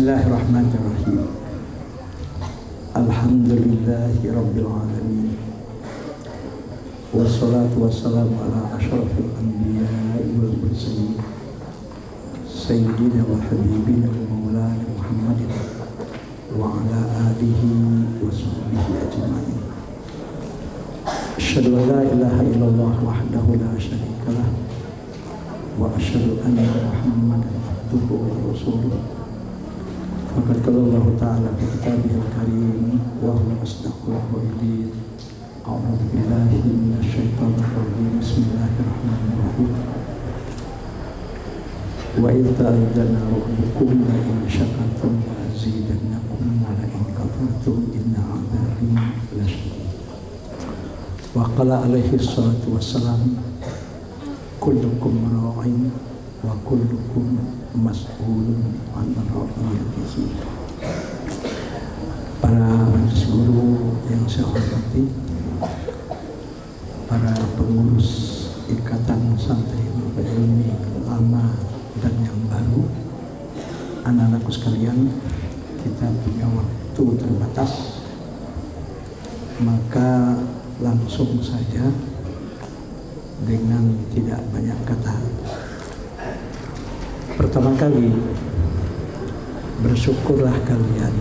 Bismillahirrahmanirrahim. Alhamdulillahi Rabbil Alamin. Wassalatu wassalamu ala ashrafil anbiya'i wal mursalin Sayyidina wa habibina wa maulana Muhammadin wa ala alihi wa sahbihi ajma'in. Asyhadu an la ilaha illallah wahdahu la syarika lah wa asyhadu anna Muhammadan abduhu wa rasuluh. Faqad qala Allah ta'ala fi kitabihil karim wa huwa asdaqul qailin. A'udzu billahi minasy syaithanir rajim. Bismillahirrahmanirrahim. Wa idza ta'adzana rabbukum la in syakartum la azidannakum wa la in kafartum inna 'adzabi lasyadid. Wa qala alaihi salatu wassalam, kullukum ra'in wa kullukum mas'ulun an ra'iyatihi. Para majelis guru yang saya hormati, para pengurus Ikatan Santri Nurul Ilmi lama dan yang baru, anak-anakku sekalian, kita punya waktu terbatas, maka langsung saja dengan tidak banyak kata. Pertama kali, bersyukurlah kalian,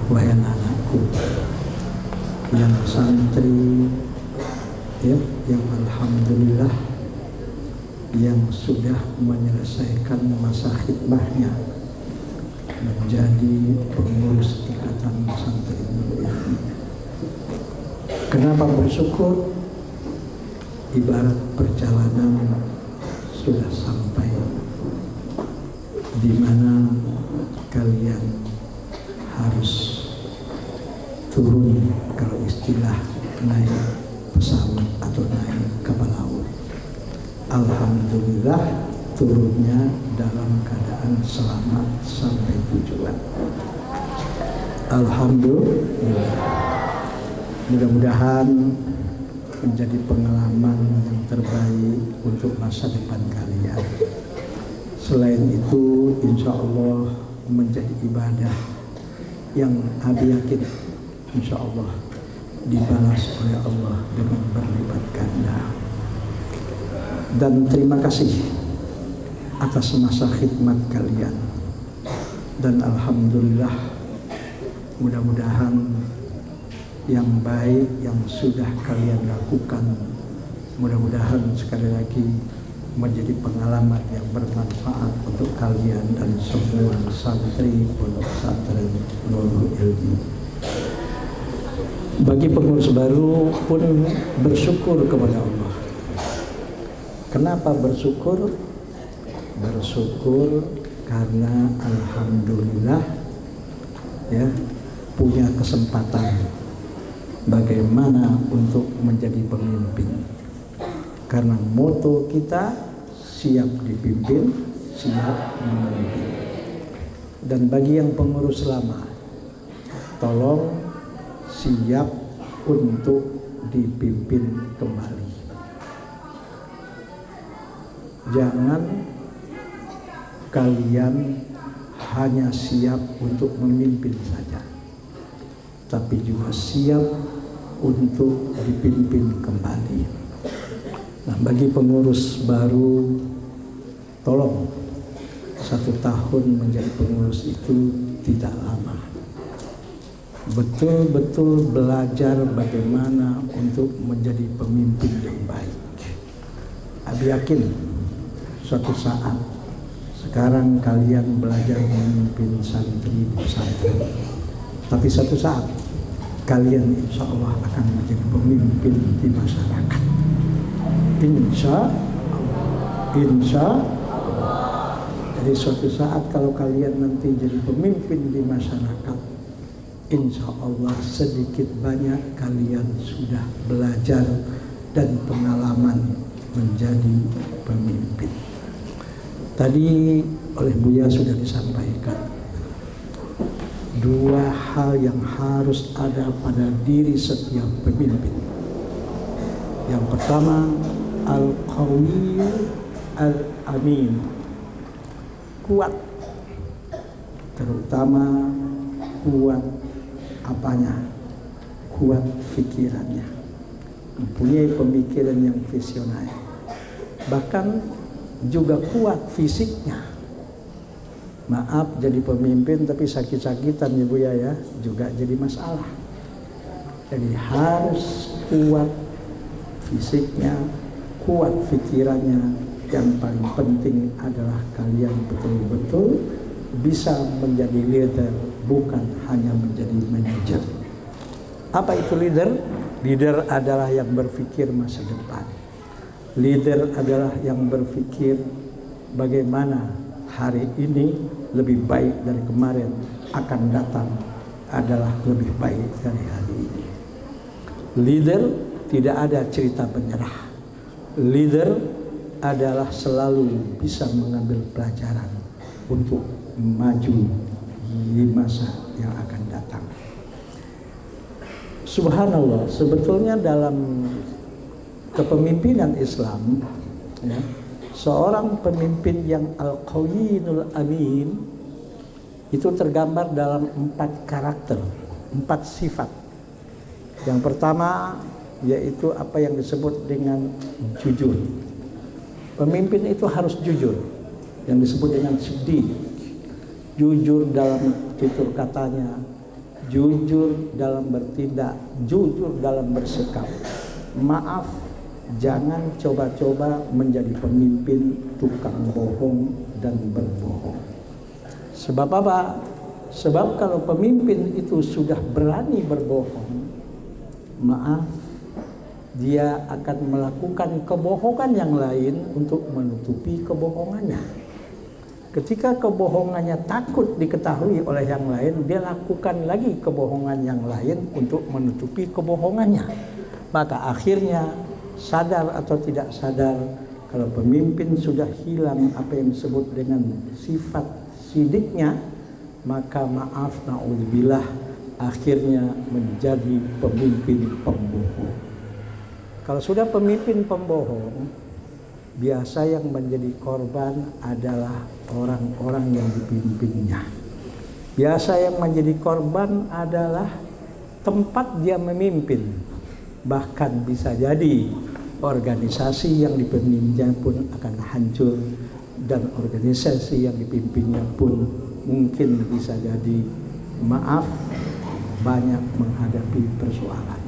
wahai anak-anakku, yang santri, ya, yang alhamdulillah, yang sudah menyelesaikan masa khidmahnya menjadi pengurus Ikatan Santri Nurul Ilmi. Kenapa bersyukur? Ibarat perjalanan sudah sampai di mana kalian harus turun, kalau istilah naik pesawat atau naik kapal laut. Alhamdulillah turunnya dalam keadaan selamat sampai tujuan. Alhamdulillah. Mudah-mudahan menjadi pengalaman yang terbaik untuk masa depan kalian. Selain itu, insya Allah menjadi ibadah yang Abi yakin insya Allah dibalas oleh Allah dengan berlipat ganda. Dan terima kasih atas masa khidmat kalian. Dan alhamdulillah, mudah-mudahan yang baik yang sudah kalian lakukan, mudah-mudahan sekali lagi menjadi pengalaman yang bermanfaat untuk kalian dan semua santri pondok pesantren Nurul Ilmi. Bagi pengurus baru pun bersyukur kepada Allah. Kenapa bersyukur? Bersyukur karena alhamdulillah, ya, punya kesempatan bagaimana untuk menjadi pemimpin. Karena moto kita siap dipimpin, siap memimpin. Dan bagi yang pengurus lama, tolong siap untuk dipimpin kembali. Jangan kalian hanya siap untuk memimpin saja, tapi juga siap untuk dipimpin kembali. Nah, bagi pengurus baru, tolong 1 tahun menjadi pengurus itu tidak lama. Betul-betul belajar bagaimana untuk menjadi pemimpin yang baik. Abi yakin suatu saat, sekarang kalian belajar memimpin santri di pesantren, tapi suatu saat kalian insya Allah akan menjadi pemimpin di masyarakat. Insya Allah. Jadi suatu saat kalau kalian nanti jadi pemimpin di masyarakat, insya Allah sedikit banyak kalian sudah belajar dan pengalaman menjadi pemimpin. Tadi oleh Buya sudah disampaikan, 2 hal yang harus ada pada diri setiap pemimpin. Yang pertama, al-qawi al-amin, kuat terutama kuat apanya? Kuat pikirannya, mempunyai pemikiran yang visioner, bahkan juga kuat fisiknya. Maaf, jadi pemimpin tapi sakit-sakitan ya Bu ya, juga jadi masalah. Jadi harus kuat fisiknya, kuat pikirannya. Yang paling penting adalah kalian betul-betul bisa menjadi leader, bukan hanya menjadi manajer. Apa itu leader? Leader adalah yang berpikir masa depan. Leader adalah yang berpikir bagaimana hari ini lebih baik dari kemarin, akan datang adalah lebih baik dari hari ini. Leader tidak ada cerita menyerah. Leader adalah selalu bisa mengambil pelajaran untuk maju di masa yang akan datang. Subhanallah, sebetulnya dalam kepemimpinan Islam ya, seorang pemimpin yang al-qawiyinul amin itu tergambar dalam 4 karakter, 4 sifat. Yang pertama yaitu apa yang disebut dengan jujur. Pemimpin itu harus jujur, yang disebut dengan siddiq. Jujur dalam tutur katanya, jujur dalam bertindak, jujur dalam bersikap. Maaf, jangan coba-coba menjadi pemimpin tukang bohong dan berbohong. Sebab apa? Sebab kalau pemimpin itu sudah berani berbohong, maaf, dia akan melakukan kebohongan yang lain untuk menutupi kebohongannya. Ketika kebohongannya takut diketahui oleh yang lain, dia lakukan lagi kebohongan yang lain untuk menutupi kebohongannya. Maka akhirnya sadar atau tidak sadar, kalau pemimpin sudah hilang apa yang disebut dengan sifat sidiknya, maka maaf, na'udzubillah, akhirnya menjadi pemimpin pembohong. Kalau sudah pemimpin pembohong, biasa yang menjadi korban adalah orang-orang yang dipimpinnya. Biasa yang menjadi korban adalah tempat dia memimpin. Bahkan bisa jadi organisasi yang dipimpinnya pun akan hancur, dan organisasi yang dipimpinnya pun mungkin bisa jadi, maaf, banyak menghadapi persoalan.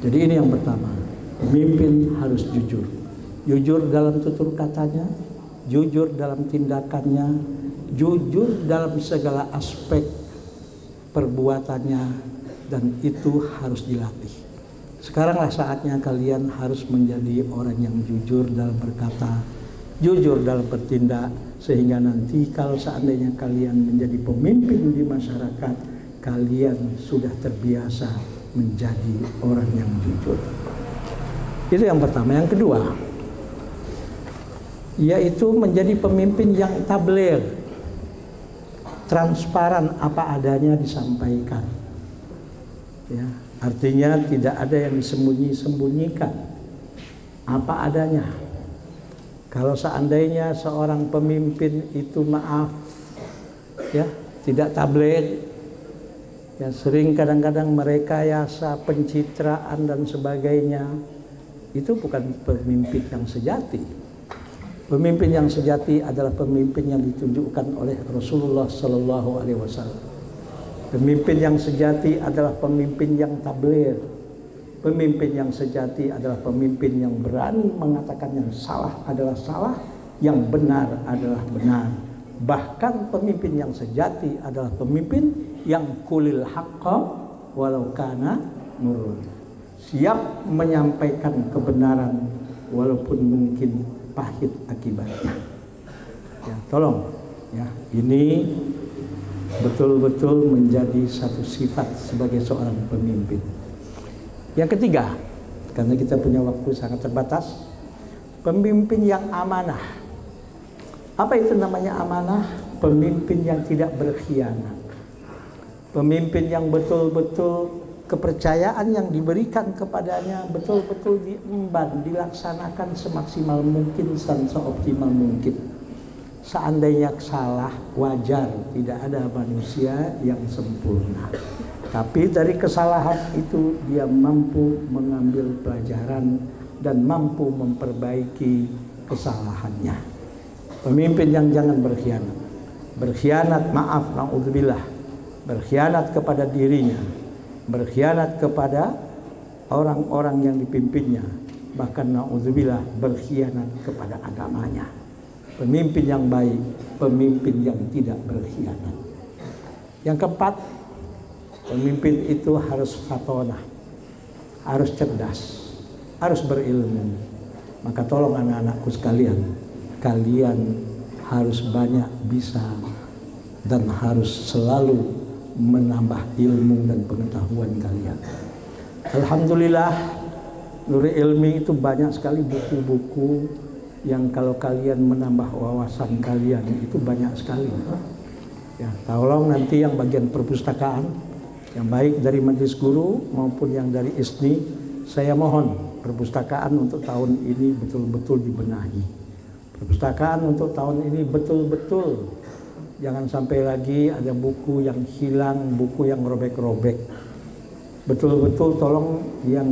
Jadi ini yang pertama, pemimpin harus jujur. Jujur dalam tutur katanya, jujur dalam tindakannya, jujur dalam segala aspek perbuatannya, dan itu harus dilatih. Sekaranglah saatnya kalian harus menjadi orang yang jujur dalam berkata, jujur dalam bertindak, sehingga nanti kalau seandainya kalian menjadi pemimpin di masyarakat, kalian sudah terbiasa menjadi orang yang jujur. Itu yang pertama. Yang kedua, yaitu menjadi pemimpin yang tabligh, transparan, apa adanya disampaikan. Ya, artinya tidak ada yang disembunyi-sembunyikan, apa adanya. Kalau seandainya seorang pemimpin itu, maaf ya, tidak tabligh, ya sering kadang-kadang merekayasa pencitraan dan sebagainya, itu bukan pemimpin yang sejati. Pemimpin yang sejati adalah pemimpin yang ditunjukkan oleh Rasulullah Sallallahu Alaihi Wasallam. Pemimpin yang sejati adalah pemimpin yang tabligh. Pemimpin yang sejati adalah pemimpin yang berani mengatakan yang salah adalah salah, yang benar adalah benar. Bahkan pemimpin yang sejati adalah pemimpin yang kulil haqqa walau kana murun. Siap menyampaikan kebenaran walaupun mungkin pahit akibatnya. Ya, tolong ya, ini betul-betul menjadi satu sifat sebagai seorang pemimpin. Yang ketiga, karena kita punya waktu sangat terbatas, pemimpin yang amanah. Apa itu namanya amanah? Pemimpin yang tidak berkhianat. Pemimpin yang betul-betul kepercayaan yang diberikan kepadanya betul-betul diemban, dilaksanakan semaksimal mungkin dan seoptimal mungkin. seandainya salah, wajar, tidak ada manusia yang sempurna. Tapi dari kesalahan itu dia mampu mengambil pelajaran dan mampu memperbaiki kesalahannya. Pemimpin yang jangan berkhianat. Berkhianat, maaf, na'udzubillah. Berkhianat kepada dirinya, berkhianat kepada orang-orang yang dipimpinnya, bahkan na'udzubillah berkhianat kepada agamanya. Pemimpin yang baik, pemimpin yang tidak berkhianat. Yang keempat, pemimpin itu harus fatonah, harus cerdas, harus berilmu. Maka tolong anak-anakku sekalian, kalian harus banyak bisa dan harus selalu menambah ilmu dan pengetahuan kalian. Alhamdulillah, Nuri Ilmi itu banyak sekali buku-buku yang kalau kalian menambah wawasan kalian itu banyak sekali. Ya, tolong nanti yang bagian perpustakaan, yang baik dari majelis guru maupun yang dari ISNI, saya mohon perpustakaan untuk tahun ini betul-betul dibenahi. Perpustakaan untuk tahun ini betul-betul jangan sampai lagi ada buku yang hilang, buku yang robek-robek. Betul-betul tolong yang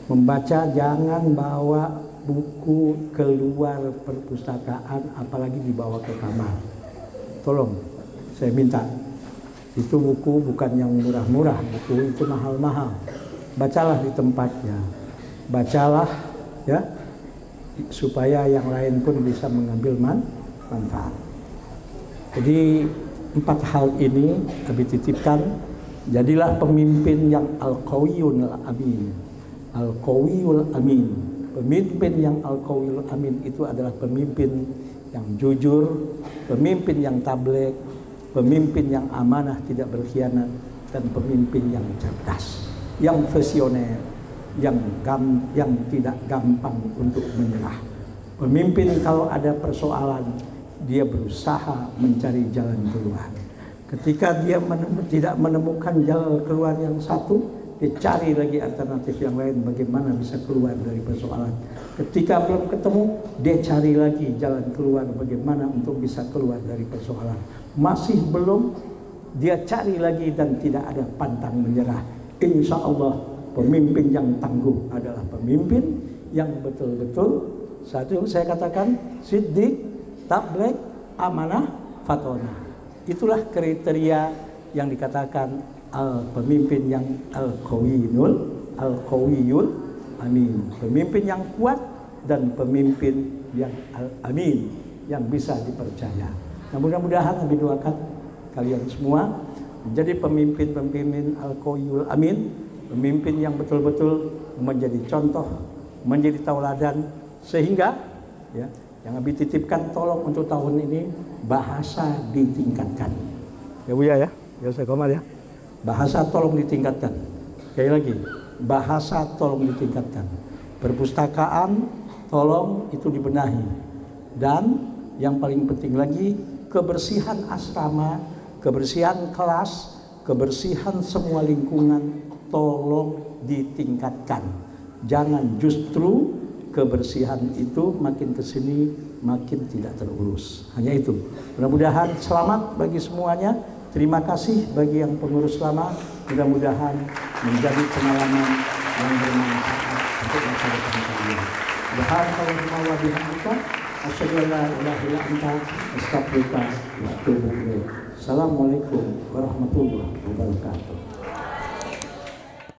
membaca jangan bawa buku keluar perpustakaan, apalagi dibawa ke kamar. Tolong, saya minta. Itu buku bukan yang murah-murah, buku itu mahal-mahal. Bacalah di tempatnya. Bacalah ya, supaya yang lain pun bisa mengambil manfaat. Jadi 4 hal ini kami titipkan. Jadilah pemimpin yang al-qawiyul amin. Al-qawiyul amin. Pemimpin yang al-qawiyul amin itu adalah pemimpin yang jujur, pemimpin yang tabligh, pemimpin yang amanah tidak berkhianat, dan pemimpin yang cerdas, yang visioner, yang tidak gampang untuk menyerah. Pemimpin kalau ada persoalan, dia berusaha mencari jalan keluar. Ketika dia tidak menemukan jalan keluar yang satu, dia cari lagi alternatif yang lain bagaimana bisa keluar dari persoalan. Ketika belum ketemu, dia cari lagi jalan keluar bagaimana untuk bisa keluar dari persoalan. Masih belum, dia cari lagi dan tidak ada pantang menyerah. Insya Allah pemimpin yang tangguh adalah pemimpin yang betul-betul, satu saya katakan, siddiq, tabligh, amanah, fatonah. Itulah kriteria yang dikatakan pemimpin yang al-qawiyul amin. Pemimpin yang kuat dan pemimpin yang al-amin, yang bisa dipercaya. Nah, mudah-mudahan kami doakan kalian semua menjadi pemimpin-pemimpin al-qawiyul amin, pemimpin yang betul-betul menjadi contoh, menjadi tauladan, sehingga ya, yang kami titipkan tolong untuk tahun ini bahasa ditingkatkan. Ya Buya ya, ya saya komar ya. Bahasa tolong ditingkatkan. Sekali lagi, bahasa tolong ditingkatkan. Perpustakaan tolong itu dibenahi. Dan yang paling penting lagi, kebersihan asrama, kebersihan kelas, kebersihan semua lingkungan tolong ditingkatkan. Jangan justru kebersihan itu makin kesini makin tidak terurus. Hanya itu. Mudah-mudahan selamat bagi semuanya. Terima kasih bagi yang pengurus lama. Mudah-mudahan menjadi pengalaman yang bermanfaat untuk masa depan kalian. Subhanallah wa bihamdika, asyhadu an la ilaha illa anta, astaghfiruka wa atubu ilaik. Assalamualaikum warahmatullahi wabarakatuh.